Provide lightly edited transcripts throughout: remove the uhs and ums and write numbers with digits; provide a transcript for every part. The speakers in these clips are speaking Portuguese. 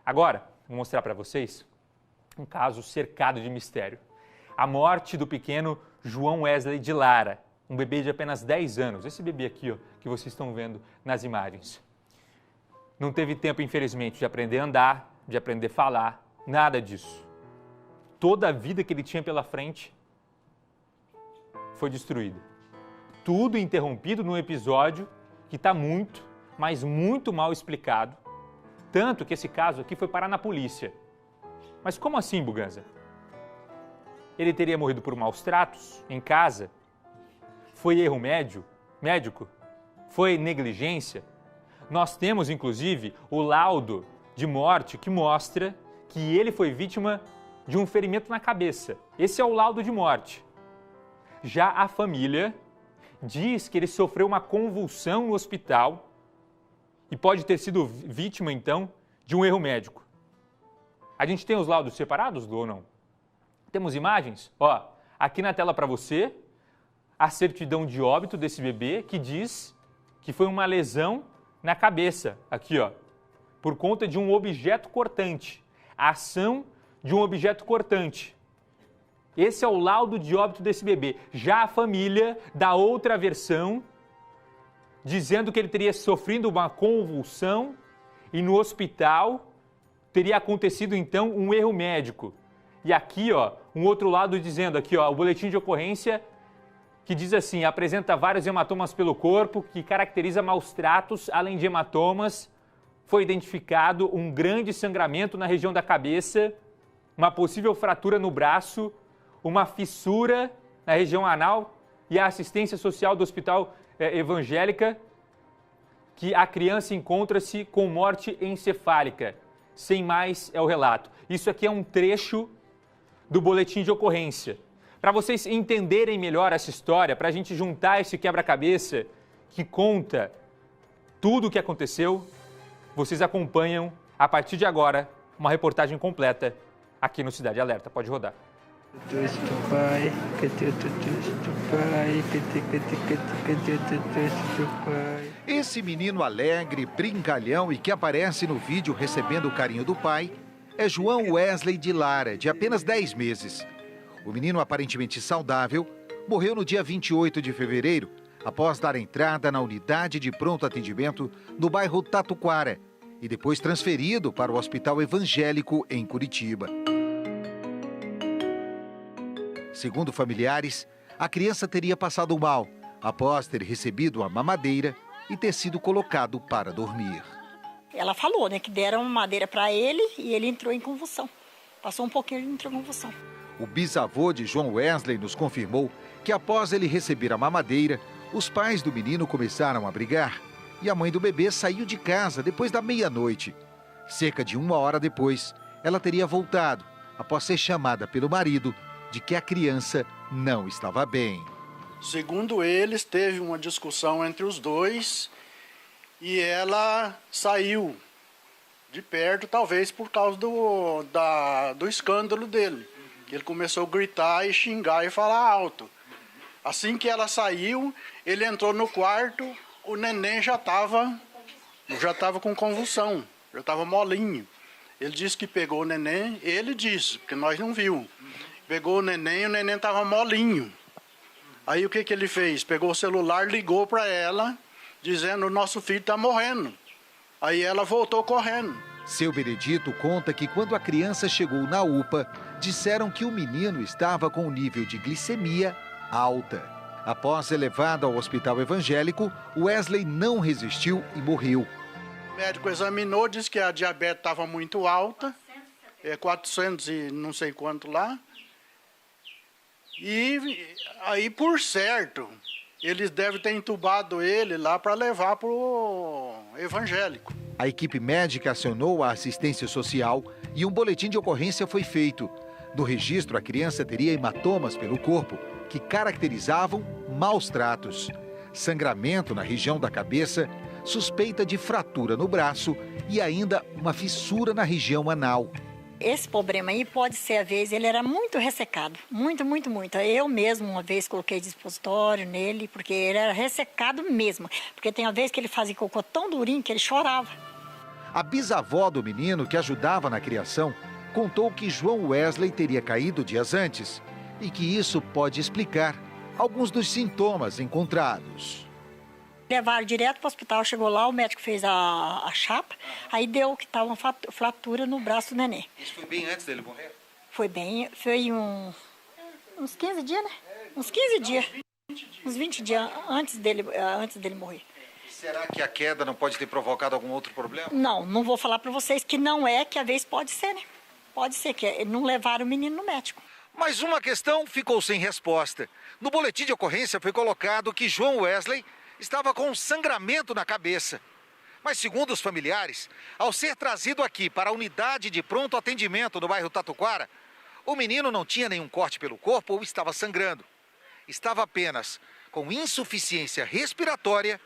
Agora, vou mostrar para vocês um caso cercado de mistério. A morte do pequeno João Wesley de Lara, um bebê de apenas 10 anos. Esse bebê aqui, ó, que vocês estão vendo nas imagens. Não teve tempo, infelizmente, de aprender a andar, de aprender a falar, nada disso. Toda a vida que ele tinha pela frente foi destruída. Tudo interrompido num episódio que está muito, mas muito mal explicado. Tanto que esse caso aqui foi parar na polícia. Mas como assim, Buganza? Ele teria morrido por maus tratos em casa? Foi erro médico? Foi negligência? Nós temos, inclusive, o laudo de morte que mostra que ele foi vítima de um ferimento na cabeça. Esse é o laudo de morte. Já a família diz que ele sofreu uma convulsão no hospital e pode ter sido vítima, então, de um erro médico. A gente tem os laudos separados, Lu, ou não? Temos imagens? Ó, aqui na tela para você, a certidão de óbito desse bebê que diz que foi uma lesão na cabeça, aqui, ó, por conta de um objeto cortante. A ação de um objeto cortante. Esse é o laudo de óbito desse bebê. Já a família dá outra versão, dizendo que ele teria sofrido uma convulsão e no hospital teria acontecido, então, um erro médico. E aqui, ó, um outro lado dizendo, aqui, ó, o boletim de ocorrência que diz assim, apresenta vários hematomas pelo corpo, que caracteriza maus tratos, além de hematomas, foi identificado um grande sangramento na região da cabeça, uma possível fratura no braço, uma fissura na região anal e a assistência social do Hospital Evangélica, que a criança encontra-se com morte encefálica. Sem mais é o relato. Isso aqui é um trecho do boletim de ocorrência. Para vocês entenderem melhor essa história, para a gente juntar esse quebra-cabeça que conta tudo o que aconteceu, vocês acompanham, a partir de agora, uma reportagem completa aqui no Cidade Alerta. Pode rodar. Esse menino alegre, brincalhão e que aparece no vídeo recebendo o carinho do pai é João Wesley de Lara, de apenas 10 meses. O menino, aparentemente saudável, morreu no dia 28 de fevereiro, após dar entrada na unidade de pronto atendimento no bairro Tatuquara e depois transferido para o Hospital Evangélico em Curitiba. Segundo familiares, a criança teria passado mal após ter recebido a mamadeira e ter sido colocado para dormir. Ela falou, né, que deram uma madeira para ele e ele entrou em convulsão. Passou um pouquinho e ele entrou em convulsão. O bisavô de João Wesley nos confirmou que após ele receber a mamadeira, os pais do menino começaram a brigar e a mãe do bebê saiu de casa depois da meia-noite. Cerca de 1 hora depois, ela teria voltado após ser chamada pelo marido de que a criança não estava bem. Segundo eles, teve uma discussão entre os dois e ela saiu de perto, talvez por causa do escândalo dele. Ele começou a gritar e xingar e falar alto. Assim que ela saiu, ele entrou no quarto, o neném já estava com convulsão, já estava molinho. Ele disse que pegou o neném, ele disse, porque nós não viu. Pegou o neném estava molinho. Aí o que ele fez? Pegou o celular, ligou para ela, dizendo, o nosso filho está morrendo. Aí ela voltou correndo. Seu Benedito conta que quando a criança chegou na UPA, disseram que o menino estava com o nível de glicemia alta. Após ser levado ao Hospital Evangélico, Wesley não resistiu e morreu. O médico examinou, disse que a diabetes estava muito alta, 400 e não sei quanto lá. E aí, por certo, eles devem ter entubado ele lá para levar para o evangélico. A equipe médica acionou a assistência social e um boletim de ocorrência foi feito. No registro, a criança teria hematomas pelo corpo que caracterizavam maus tratos, sangramento na região da cabeça, suspeita de fratura no braço e ainda uma fissura na região anal. Esse problema aí pode ser, às vezes, ele era muito ressecado, muito. Eu mesmo, uma vez, coloquei dispositório nele, porque ele era ressecado mesmo. Porque tem uma vez que ele fazia cocô tão durinho que ele chorava. A bisavó do menino, que ajudava na criação, contou que João Wesley teria caído dias antes e que isso pode explicar alguns dos sintomas encontrados. Levaram direto para o hospital, chegou lá, o médico fez a chapa, aí deu que estava uma fratura no braço do neném. Isso foi bem antes dele morrer? Foi uns 15 dias, né? Uns 15 dias. Uns 20 dias antes dele morrer. Será que a queda não pode ter provocado algum outro problema? Não vou falar para vocês que não é, que às vezes pode ser, né? Pode ser que não levaram o menino no médico. Mas uma questão ficou sem resposta. No boletim de ocorrência foi colocado que João Wesley estava com sangramento na cabeça. Mas segundo os familiares, ao ser trazido aqui para a unidade de pronto atendimento no bairro Tatuquara, o menino não tinha nenhum corte pelo corpo ou estava sangrando. Estava apenas com insuficiência respiratória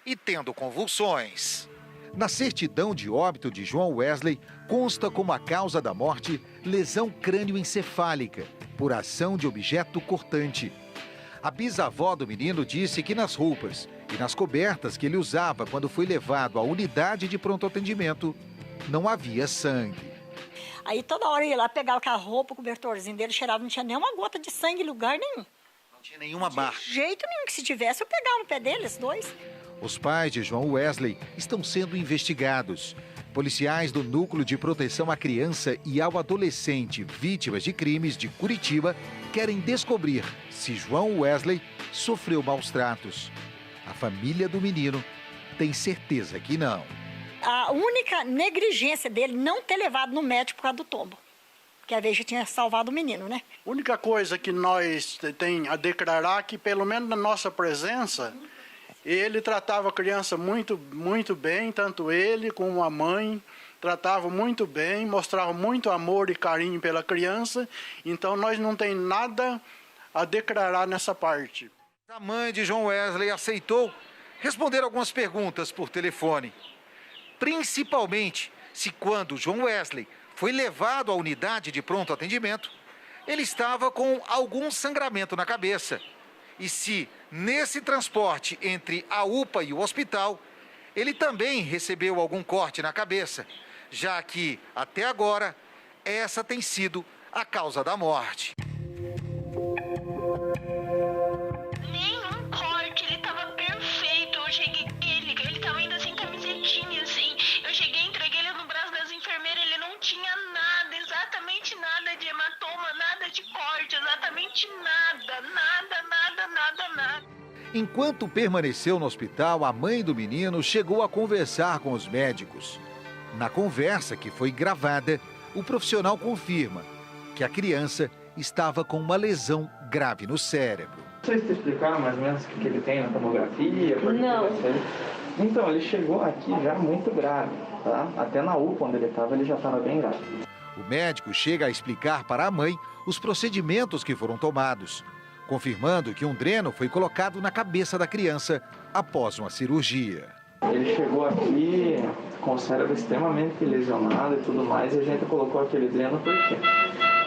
e tendo convulsões. Na certidão de óbito de João Wesley, consta como a causa da morte lesão crânioencefálica por ação de objeto cortante. A bisavó do menino disse que nas roupas e nas cobertas que ele usava quando foi levado à unidade de pronto atendimento, não havia sangue. Aí toda hora eu ia lá, pegava aquela roupa, o cobertorzinho dele, cheirava, não tinha nenhuma gota de sangue em lugar nenhum. Não tinha nenhuma marca. De jeito nenhum, que se tivesse eu pegava no pé deles, dois. Os pais de João Wesley estão sendo investigados. Policiais do Núcleo de Proteção à Criança e ao Adolescente Vítimas de Crimes de Curitiba querem descobrir se João Wesley sofreu maus tratos. A família do menino tem certeza que não. A única negligência dele não ter levado no médico por causa do tombo. Que às vezes já tinha salvado o menino, né? A única coisa que nós tem a declarar que, pelo menos na nossa presença, ele tratava a criança muito bem, tanto ele como a mãe, tratavam muito bem, mostravam muito amor e carinho pela criança, então nós não tem nada a declarar nessa parte. A mãe de João Wesley aceitou responder algumas perguntas por telefone, principalmente se quando João Wesley foi levado à unidade de pronto atendimento, ele estava com algum sangramento na cabeça. E se, nesse transporte entre a UPA e o hospital, ele também recebeu algum corte na cabeça, já que, até agora, essa tem sido a causa da morte. Nenhum corte, ele estava perfeito. Eu cheguei, ele estava ainda sem camisetinha, assim. Eu cheguei, entreguei ele no braço das enfermeiras, ele não tinha nada, exatamente nada de hematoma, nada de corte, exatamente nada, nada. Enquanto permaneceu no hospital, a mãe do menino chegou a conversar com os médicos. Na conversa, que foi gravada, o profissional confirma que a criança estava com uma lesão grave no cérebro. Vocês te explicaram mais ou menos o que ele tem na tomografia? Não. Então, ele chegou aqui já muito grave, tá? Até na UPA onde ele já estava bem grave. O médico chega a explicar para a mãe os procedimentos que foram tomados, confirmando que um dreno foi colocado na cabeça da criança após uma cirurgia. Ele chegou aqui com o cérebro extremamente lesionado e tudo mais, e a gente colocou aquele dreno porque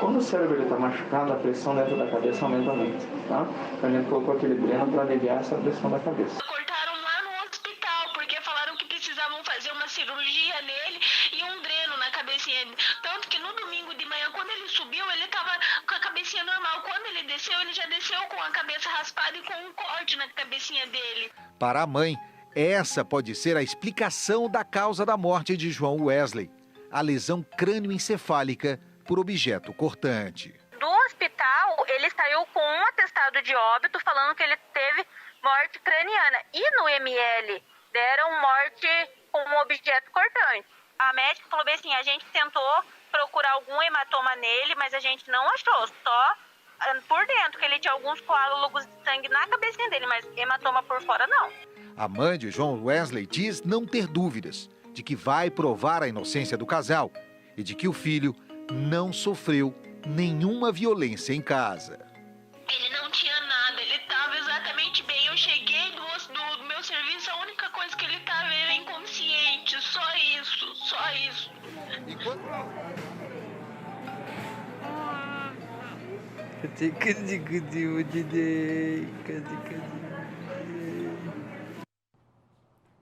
quando o cérebro está machucado, a pressão dentro da cabeça aumenta muito, tá? Então a gente colocou aquele dreno para aliviar essa pressão da cabeça. Cortaram lá no hospital, porque falaram que precisavam fazer uma cirurgia nele e um dreno na cabecinha. Tanto que no domingo de manhã, quando ele subiu, ele estava com a cabecinha normal. Quando ele desceu, ele já desceu com a cabeça raspada e com um corte na cabecinha dele. Para a mãe, essa pode ser a explicação da causa da morte de João Wesley, a lesão crânioencefálica por objeto cortante. Do hospital, ele saiu com um atestado de óbito falando que ele teve morte craniana. E no ML, deram morte com um objeto cortante. A médica falou bem assim, a gente tentou procurar algum hematoma nele, mas a gente não achou, só por dentro, que ele tinha alguns coágulos de sangue na cabecinha dele, mas hematoma por fora não. A mãe de João Wesley diz não ter dúvidas de que vai provar a inocência do casal e de que o filho não sofreu nenhuma violência em casa. Ele não tinha nada, ele estava exatamente bem. Eu cheguei do meu serviço, a única coisa que ele estava era inconsciente, só isso, só isso.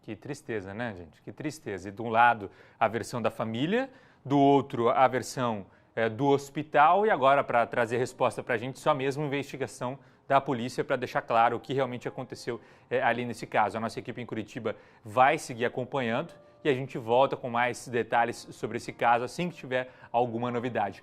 Que tristeza, né, gente? Que tristeza. E de um lado, a versão da família, do outro, a versão do hospital, e agora, para trazer resposta para a gente, só mesmo investigação da polícia para deixar claro o que realmente aconteceu ali nesse caso. A nossa equipe em Curitiba vai seguir acompanhando e a gente volta com mais detalhes sobre esse caso assim que tiver alguma novidade.